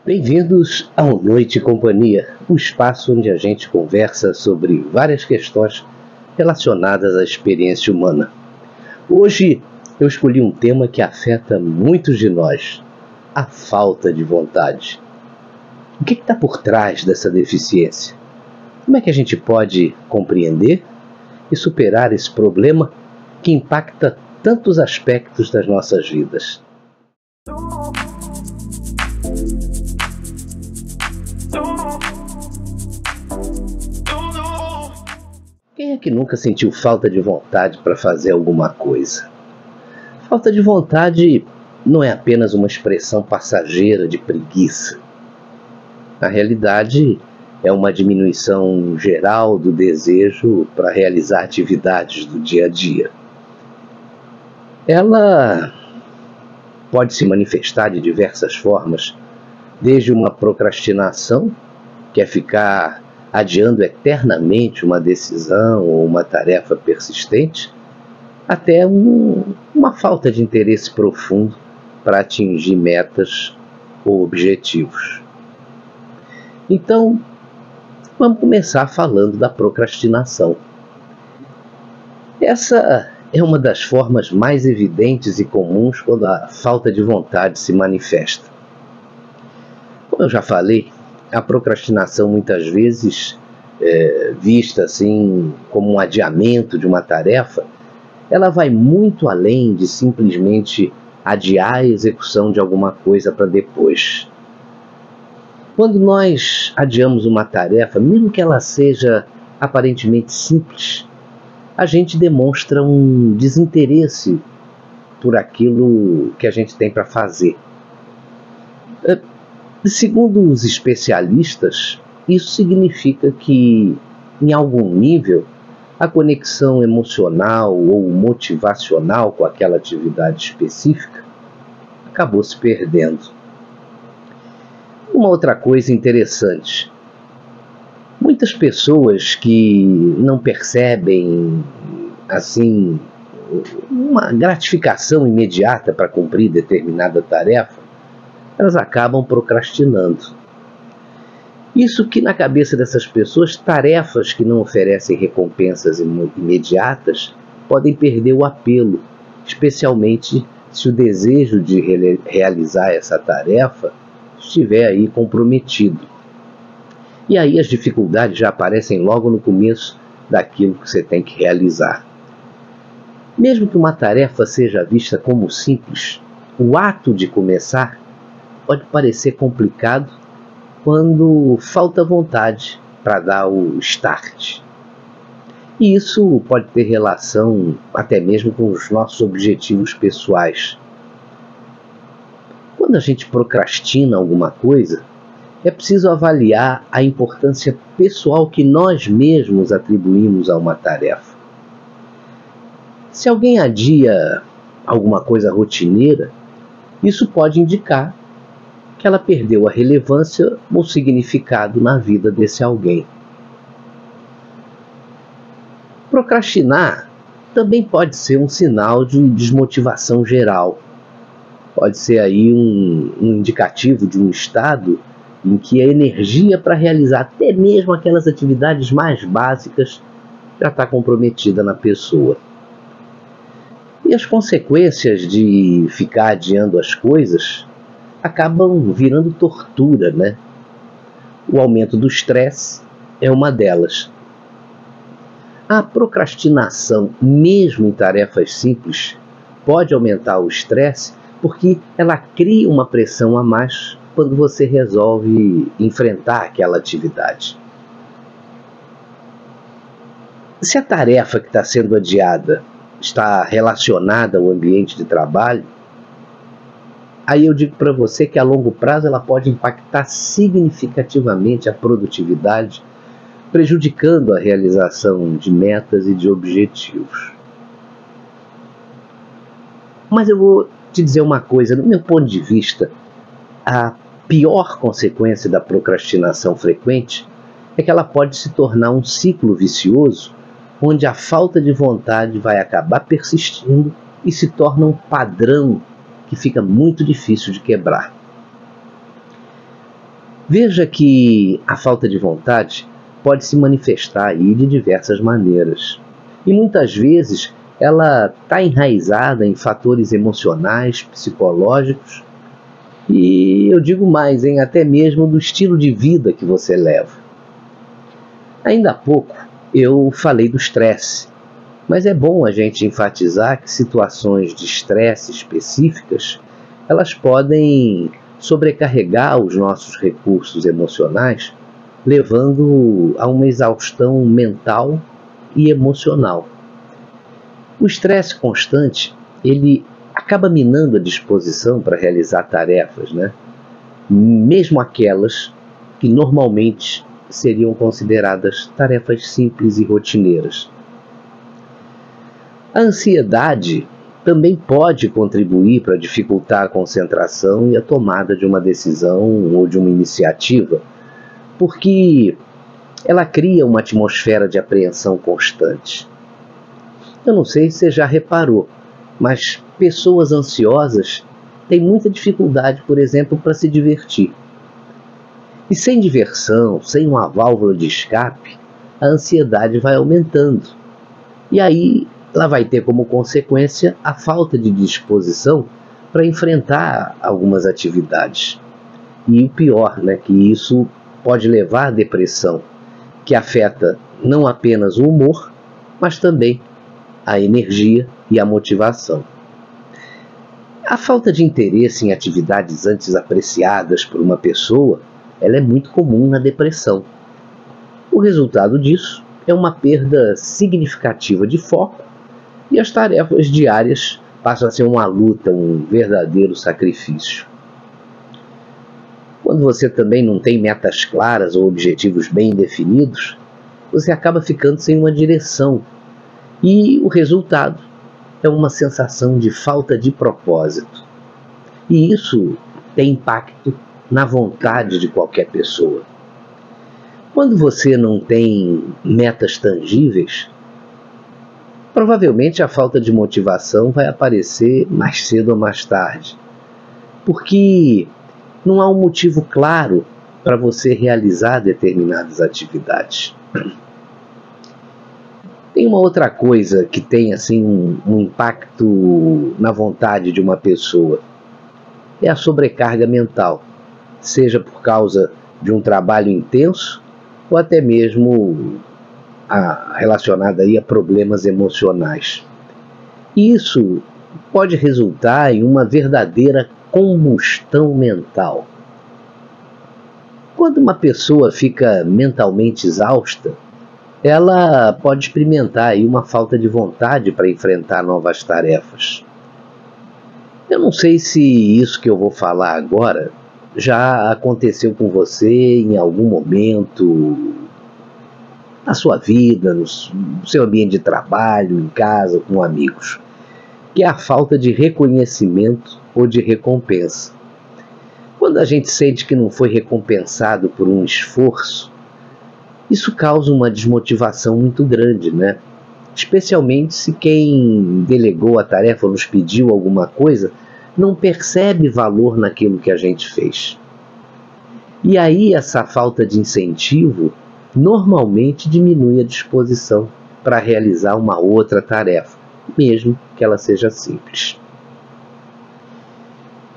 Bem-vindos ao Noite e Companhia, um espaço onde a gente conversa sobre várias questões relacionadas à experiência humana. Hoje eu escolhi um tema que afeta muitos de nós: a falta de vontade. O que está por trás dessa deficiência? Como é que a gente pode compreender e superar esse problema que impacta tantos aspectos das nossas vidas? Quem é que nunca sentiu falta de vontade para fazer alguma coisa? Falta de vontade não é apenas uma expressão passageira de preguiça. Na realidade, é uma diminuição geral do desejo para realizar atividades do dia a dia. Ela pode se manifestar de diversas formas, desde uma procrastinação, que é ficar adiando eternamente uma decisão ou uma tarefa persistente, até uma falta de interesse profundo para atingir metas ou objetivos. Então, vamos começar falando da procrastinação. Essa é uma das formas mais evidentes e comuns quando a falta de vontade se manifesta. Como eu já falei, a procrastinação muitas vezes vista assim como um adiamento de uma tarefa, ela vai muito além de simplesmente adiar a execução de alguma coisa para depois. Quando nós adiamos uma tarefa, mesmo que ela seja aparentemente simples, a gente demonstra um desinteresse por aquilo que a gente tem para fazer. Segundo os especialistas, isso significa que, em algum nível, a conexão emocional ou motivacional com aquela atividade específica acabou se perdendo. Uma outra coisa interessante: muitas pessoas que não percebem assim uma gratificação imediata para cumprir determinada tarefa, elas acabam procrastinando. Isso que na cabeça dessas pessoas, tarefas que não oferecem recompensas imediatas podem perder o apelo, especialmente se o desejo de realizar essa tarefa estiver aí comprometido. E aí as dificuldades já aparecem logo no começo daquilo que você tem que realizar. Mesmo que uma tarefa seja vista como simples, o ato de começar pode parecer complicado quando falta vontade para dar o start. E isso pode ter relação até mesmo com os nossos objetivos pessoais. Quando a gente procrastina alguma coisa, é preciso avaliar a importância pessoal que nós mesmos atribuímos a uma tarefa. Se alguém adia alguma coisa rotineira, isso pode indicar que ela perdeu a relevância ou significado na vida desse alguém. Procrastinar também pode ser um sinal de desmotivação geral. Pode ser aí um indicativo de um estado em que a energia para realizar até mesmo aquelas atividades mais básicas já está comprometida na pessoa. E as consequências de ficar adiando as coisas acabam virando tortura, né? O aumento do estresse é uma delas. A procrastinação, mesmo em tarefas simples, pode aumentar o estresse porque ela cria uma pressão a mais quando você resolve enfrentar aquela atividade. Se a tarefa que está sendo adiada está relacionada ao ambiente de trabalho, aí eu digo para você que a longo prazo ela pode impactar significativamente a produtividade, prejudicando a realização de metas e de objetivos. Mas eu vou te dizer uma coisa, do meu ponto de vista, a pior consequência da procrastinação frequente é que ela pode se tornar um ciclo vicioso, onde a falta de vontade vai acabar persistindo e se torna um padrão que fica muito difícil de quebrar. Veja que a falta de vontade pode se manifestar aí de diversas maneiras. E muitas vezes ela está enraizada em fatores emocionais, psicológicos e eu digo mais, até mesmo do estilo de vida que você leva. Ainda há pouco eu falei do estresse, mas é bom a gente enfatizar que situações de estresse específicas, elas podem sobrecarregar os nossos recursos emocionais, levando a uma exaustão mental e emocional. O estresse constante, ele acaba minando a disposição para realizar tarefas, né? Mesmo aquelas que normalmente seriam consideradas tarefas simples e rotineiras. A ansiedade também pode contribuir para dificultar a concentração e a tomada de uma decisão ou de uma iniciativa, porque ela cria uma atmosfera de apreensão constante. Eu não sei se você já reparou, mas pessoas ansiosas têm muita dificuldade, por exemplo, para se divertir. E sem diversão, sem uma válvula de escape, a ansiedade vai aumentando. E aí ela vai ter como consequência a falta de disposição para enfrentar algumas atividades. E o pior, que isso pode levar à depressão, que afeta não apenas o humor, mas também a energia e a motivação. A falta de interesse em atividades antes apreciadas por uma pessoa, ela é muito comum na depressão. O resultado disso é uma perda significativa de foco e as tarefas diárias passam a ser uma luta, um verdadeiro sacrifício. Quando você também não tem metas claras ou objetivos bem definidos, você acaba ficando sem uma direção e o resultado é uma sensação de falta de propósito. E isso tem impacto na vontade de qualquer pessoa. Quando você não tem metas tangíveis, provavelmente a falta de motivação vai aparecer mais cedo ou mais tarde, porque não há um motivo claro para você realizar determinadas atividades. Tem uma outra coisa que tem um impacto na vontade de uma pessoa, é a sobrecarga mental, seja por causa de um trabalho intenso ou até mesmo relacionada a problemas emocionais. Isso pode resultar em uma verdadeira combustão mental. Quando uma pessoa fica mentalmente exausta, ela pode experimentar uma falta de vontade para enfrentar novas tarefas. Eu não sei se isso que eu vou falar agora já aconteceu com você em algum momento na sua vida, no seu ambiente de trabalho, em casa, com amigos, que é a falta de reconhecimento ou de recompensa. Quando a gente sente que não foi recompensado por um esforço, isso causa uma desmotivação muito grande, Especialmente se quem delegou a tarefa ou nos pediu alguma coisa não percebe valor naquilo que a gente fez. E aí essa falta de incentivo normalmente diminui a disposição para realizar uma outra tarefa, mesmo que ela seja simples.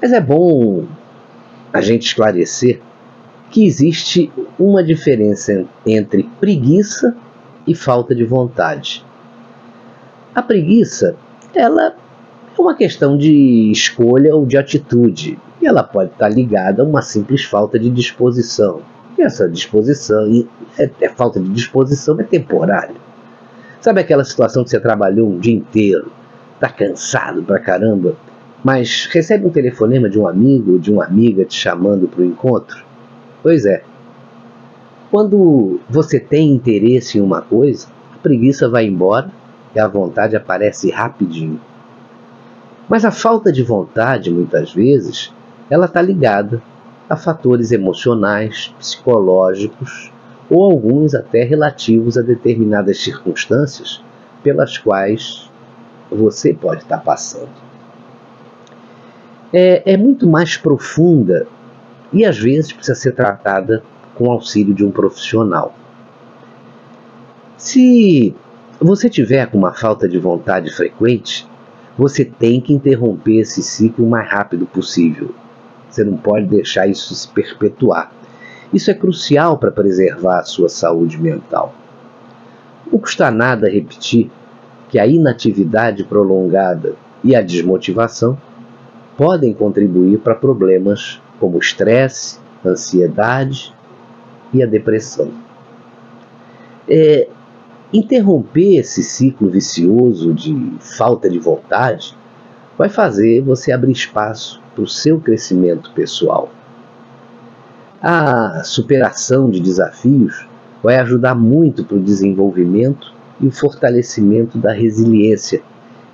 Mas é bom a gente esclarecer que existe uma diferença entre preguiça e falta de vontade. A preguiça, ela é uma questão de escolha ou de atitude, e ela pode estar ligada a uma simples falta de disposição. E essa disposição, falta de disposição é temporária. Sabe aquela situação que você trabalhou um dia inteiro, está cansado pra caramba, mas recebe um telefonema de um amigo ou de uma amiga te chamando para o encontro? Pois é. Quando você tem interesse em uma coisa, a preguiça vai embora e a vontade aparece rapidinho. Mas a falta de vontade, muitas vezes, ela está ligada a fatores emocionais, psicológicos ou alguns até relativos a determinadas circunstâncias pelas quais você pode estar passando. É muito mais profunda e às vezes precisa ser tratada com o auxílio de um profissional. Se você tiver com uma falta de vontade frequente, você tem que interromper esse ciclo o mais rápido possível. Você não pode deixar isso se perpetuar. Isso é crucial para preservar a sua saúde mental. Não custa nada repetir que a inatividade prolongada e a desmotivação podem contribuir para problemas como o estresse, a ansiedade e a depressão. Interromper esse ciclo vicioso de falta de vontade vai fazer você abrir espaço para o seu crescimento pessoal. A superação de desafios vai ajudar muito para o desenvolvimento e o fortalecimento da resiliência,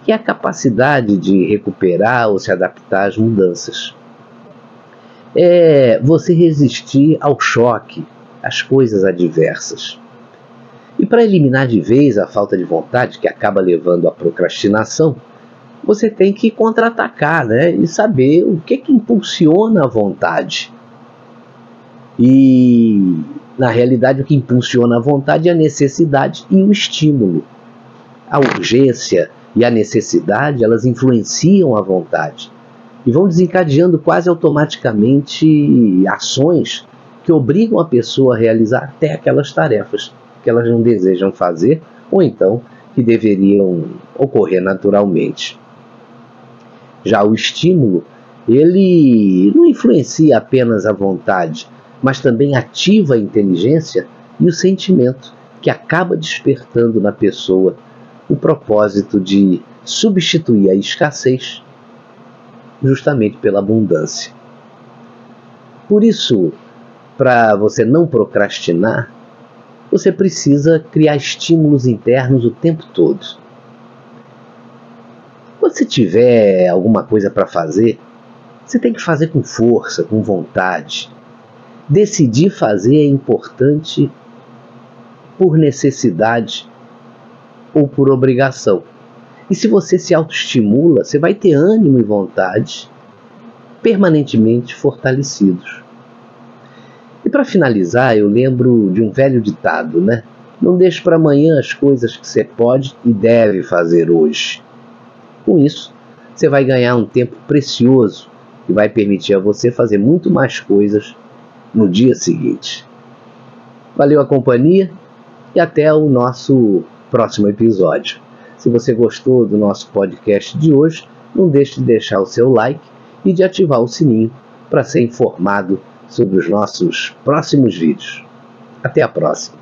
que é a capacidade de recuperar ou se adaptar às mudanças. É você resistir ao choque, às coisas adversas. E para eliminar de vez a falta de vontade, que acaba levando à procrastinação, você tem que contra-atacar, né? E saber o que impulsiona a vontade. E, na realidade, o que impulsiona a vontade é a necessidade e o estímulo. A urgência e a necessidade, elas influenciam a vontade e vão desencadeando quase automaticamente ações que obrigam a pessoa a realizar até aquelas tarefas que elas não desejam fazer ou então que deveriam ocorrer naturalmente. Já o estímulo, ele não influencia apenas a vontade, mas também ativa a inteligência e o sentimento, que acaba despertando na pessoa o propósito de substituir a escassez justamente pela abundância. Por isso, para você não procrastinar, você precisa criar estímulos internos o tempo todo. Quando você tiver alguma coisa para fazer, você tem que fazer com força, com vontade. Decidir fazer é importante por necessidade ou por obrigação. E se você se autoestimula, você vai ter ânimo e vontade permanentemente fortalecidos. E para finalizar, eu lembro de um velho ditado, né? Não deixe para amanhã as coisas que você pode e deve fazer hoje. Com isso, você vai ganhar um tempo precioso que vai permitir a você fazer muito mais coisas no dia seguinte. Valeu a companhia e até o nosso próximo episódio. Se você gostou do nosso podcast de hoje, não deixe de deixar o seu like e de ativar o sininho para ser informado sobre os nossos próximos vídeos. Até a próxima!